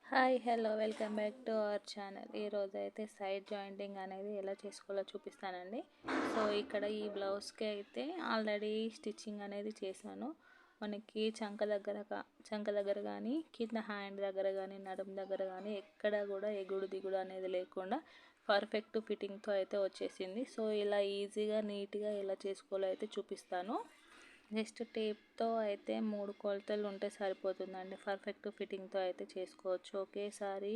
Hi hello welcome back to our channel. ఈరోజు అయితే side jointing అనేది ఎలా చేసుకోవాలో చూపిస్తానండి. సో ఇక్కడ ఈ బ్లౌజ్కి అయితే ఆల్రెడీ స్టిచ్చింగ్ అనేది చేశాను. మనకి చంక దగ్గర కానీ కింద హ్యాండ్ దగ్గర కానీ నడుము దగ్గర కానీ ఎక్కడ కూడా ఎగుడు దిగుడు అనేది లేకుండా పర్ఫెక్ట్ ఫిట్టింగ్తో అయితే వచ్చేసింది. సో ఇలా ఈజీగా నీట్గా ఎలా చేసుకోవాలో అయితే చూపిస్తాను. జస్ట్ టేప్తో అయితే 3 కొలతలు ఉంటే సరిపోతుందండి. పర్ఫెక్ట్ ఫిట్టింగ్తో అయితే చేసుకోవచ్చు. ఒకేసారి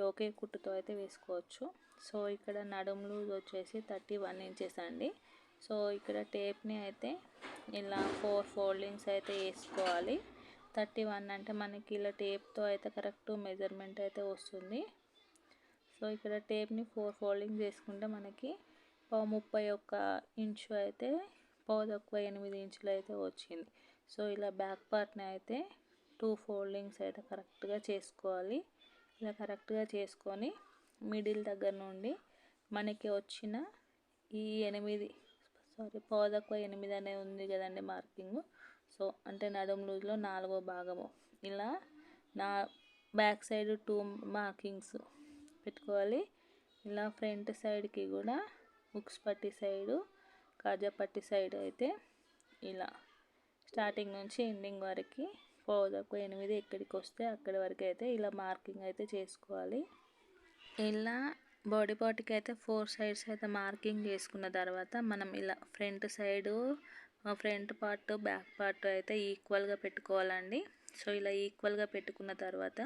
ఒకే కుట్టుతో అయితే వేసుకోవచ్చు. సో ఇక్కడ నడుము లూజ్ వచ్చేసి 31 ఇంచెస్ అండి. సో ఇక్కడ టేప్ని అయితే ఇలా 4 ఫోల్డింగ్స్ అయితే వేసుకోవాలి. 31 అంటే మనకి ఇలా టేప్తో అయితే కరెక్ట్ మెజర్మెంట్ అయితే వస్తుంది. సో ఇక్కడ టేప్ని 4 ఫోల్డింగ్స్ వేసుకుంటే మనకి 31 ఇంచు అయితే తక్కువ 8 ఇంచులు అయితే వచ్చింది. సో ఇలా బ్యాక్ పార్ట్ని అయితే 2 ఫోల్డింగ్స్ అయితే కరెక్ట్గా చేసుకోవాలి. ఇలా కరెక్ట్గా చేసుకొని మిడిల్ దగ్గర నుండి మనకి వచ్చిన ఈ 8 అనేది ఉంది కదండి మార్కింగ్. సో అంటే నడుము లూజ్లో 4వ భాగము ఇలా బ్యాక్ సైడ్ 2 మార్కింగ్స్ పెట్టుకోవాలి. ఇలా ఫ్రంట్ సైడ్కి కూడా ఉక్స్ పట్టి సైడు కాజా పట్టి సైడ్ అయితే ఇలా స్టార్టింగ్ నుంచి ఎండింగ్ వరకు 8 ఎక్కడికి వస్తే అక్కడి వరకు అయితే ఇలా మార్కింగ్ అయితే చేసుకోవాలి. ఇలా బాడీ పార్ట్కి అయితే 4 సైడ్స్ అయితే మార్కింగ్ చేసుకున్న తర్వాత మనం ఇలా ఫ్రంట్ పార్ట్ బ్యాక్ పార్ట్ అయితే ఈక్వల్గా పెట్టుకోవాలండి. సో ఇలా ఈక్వల్గా పెట్టుకున్న తర్వాత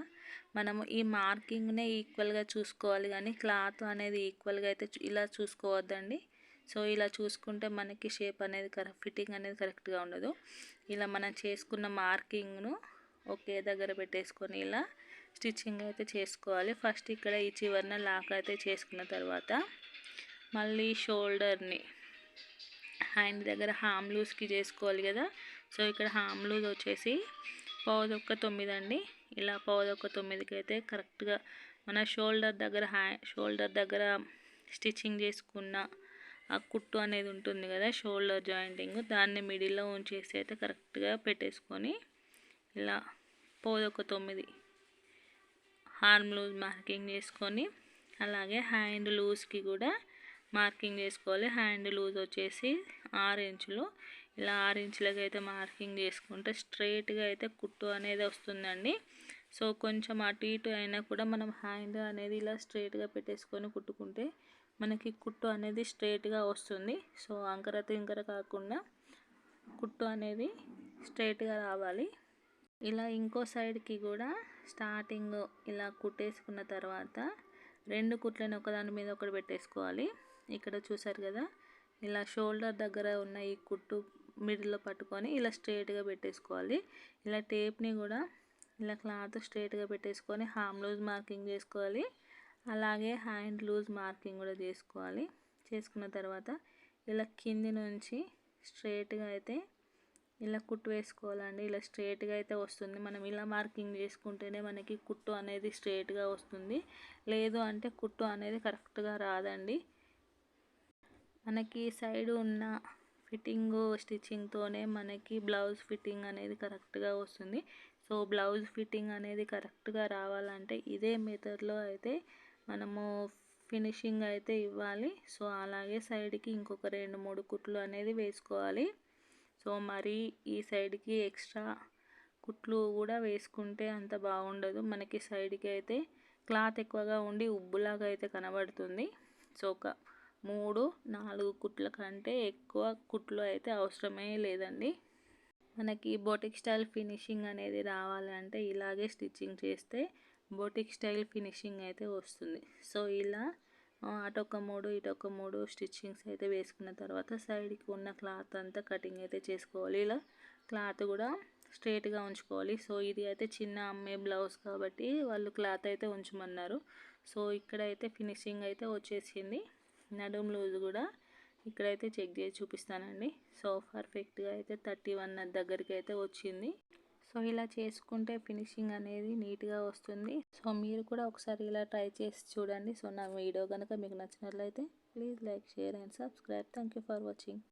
మనము ఈ మార్కింగ్నే ఈక్వల్గా చూసుకోవాలి, కానీ క్లాత్ అనేది ఈక్వల్గా అయితే ఇలా చూసుకోవద్దండి. సో ఇలా చూసుకుంటే మనకి షేప్ అనేది ఫిట్టింగ్ అనేది కరెక్ట్గా ఉండదు. ఇలా మనం చేసుకున్న మార్కింగ్ను ఒకే దగ్గర పెట్టేసుకొని ఇలా స్టిచ్చింగ్ అయితే చేసుకోవాలి. ఫస్ట్ ఇక్కడ ఈ చివరన లాక్ అయితే చేసుకున్న తర్వాత మళ్ళీ షోల్డర్ని హ్యాండ్ దగ్గర హామ్ లూజ్కి చేసుకోవాలి కదా. సో ఇక్కడ హామ్ లూజ్ వచ్చేసి 9 అండి. ఇలా 9కి అయితే కరెక్ట్గా మన షోల్డర్ దగ్గర స్టిచ్చింగ్ చేసుకున్న ఆ కుట్టు అనేది ఉంటుంది కదా, షోల్డర్ జాయింటింగ్, దాన్ని మిడిల్లో ఉంచేసి అయితే కరెక్ట్గా పెట్టేసుకొని ఇలా 9 హార్మ్ లూజ్ మార్కింగ్ చేసుకొని అలాగే హ్యాండ్ లూజ్కి కూడా మార్కింగ్ చేసుకోవాలి. హ్యాండ్ లూజ్ వచ్చేసి 6 ఇంచులు. ఇలా 6 ఇంచులకి అయితే మార్కింగ్ చేసుకుంటే స్ట్రైట్గా అయితే కుట్టు అనేది వస్తుందండి. సో కొంచెం అటు ఇటు అయినా కూడా మనం హ్యాండ్ అనేది ఇలా స్ట్రైట్గా పెట్టేసుకొని కుట్టుకుంటే మనకి కుట్టు అనేది స్ట్రైట్గా వస్తుంది. సో అంకర తింకర కాకుండా కుట్టు అనేది స్ట్రైట్గా రావాలి. ఇలా ఇంకో సైడ్కి కూడా స్టార్టింగ్ ఇలా కుట్టేసుకున్న తర్వాత 2 కుట్లను ఒకదాని మీద ఒకటి పెట్టేసుకోవాలి. ఇక్కడ చూసారు కదా, ఇలా షోల్డర్ దగ్గర ఉన్న ఈ కుట్టు మిడిల్లో పట్టుకొని ఇలా స్ట్రైట్గా పెట్టేసుకోవాలి. ఇలా టేప్ని కూడా ఇలా క్లాత్ స్ట్రైట్గా పెట్టేసుకొని హామ్ లూజ్ మార్కింగ్ చేసుకోవాలి. అలాగే హ్యాండ్ లూజ్ మార్కింగ్ కూడా చేసుకోవాలి. చేసుకున్న తర్వాత ఇలా కింది నుంచి స్ట్రైట్గా అయితే ఇలా కుట్టు వేసుకోవాలండి. ఇలా స్ట్రైట్గా అయితే వస్తుంది. మనం ఇలా మార్కింగ్ చేసుకుంటేనే మనకి కుట్టు అనేది స్ట్రైట్గా వస్తుంది. లేదు అంటే కుట్టు అనేది కరెక్ట్గా రాదండి. మనకి సైడ్ ఉన్న స్టిచ్చింగ్తోనే మనకి బ్లౌజ్ ఫిట్టింగ్ అనేది కరెక్ట్గా వస్తుంది. సో బ్లౌజ్ ఫిట్టింగ్ అనేది కరెక్ట్గా రావాలంటే ఇదే మెథడ్లో అయితే మనము ఫినిషింగ్ అయితే ఇవ్వాలి. సో అలాగే సైడ్కి ఇంకొక 2-3 కుట్లు అనేది వేసుకోవాలి. సో మరి ఈ సైడ్కి ఎక్స్ట్రా కుట్లు కూడా వేసుకుంటే అంత బాగుండదు. మనకి సైడ్కి అయితే క్లాత్ ఎక్కువగా ఉండి ఉబ్బులాగా అయితే కనబడుతుంది. సో ఒక 3-4 కుట్ల కంటే ఎక్కువ కుట్లు అయితే అవసరమే లేదండి. మనకి బోటిక్ స్టైల్ ఫినిషింగ్ అనేది రావాలంటే ఇలాగే స్టిచ్చింగ్ చేస్తే బోటిక్ స్టైల్ ఫినిషింగ్ అయితే వస్తుంది. సో ఇలా అటొక 3 ఇటొక 3 స్టిచ్చింగ్స్ అయితే వేసుకున్న తర్వాత సైడ్కి ఉన్న క్లాత్ అంతా కటింగ్ అయితే చేసుకోవాలి. ఇలా క్లాత్ కూడా స్ట్రైట్గా ఉంచుకోవాలి. సో ఇది అయితే చిన్న అమ్మే బ్లౌజ్ కాబట్టి వాళ్ళు క్లాత్ అయితే ఉంచమన్నారు. సో ఇక్కడైతే ఫినిషింగ్ అయితే వచ్చేసింది. నడుము లూజ్ కూడా ఇక్కడైతే చెక్ చేసి చూపిస్తానండి. సో పర్ఫెక్ట్గా అయితే 31 దగ్గరికి అయితే వచ్చింది. సో ఇలా చేసుకుంటే ఫినిషింగ్ అనేది నీట్గా వస్తుంది. సో మీరు కూడా ఒకసారి ఇలా ట్రై చేసి చూడండి. సో నా వీడియో కనుక మీకు నచ్చినట్లయితే please like, share and subscribe. Thank you for watching.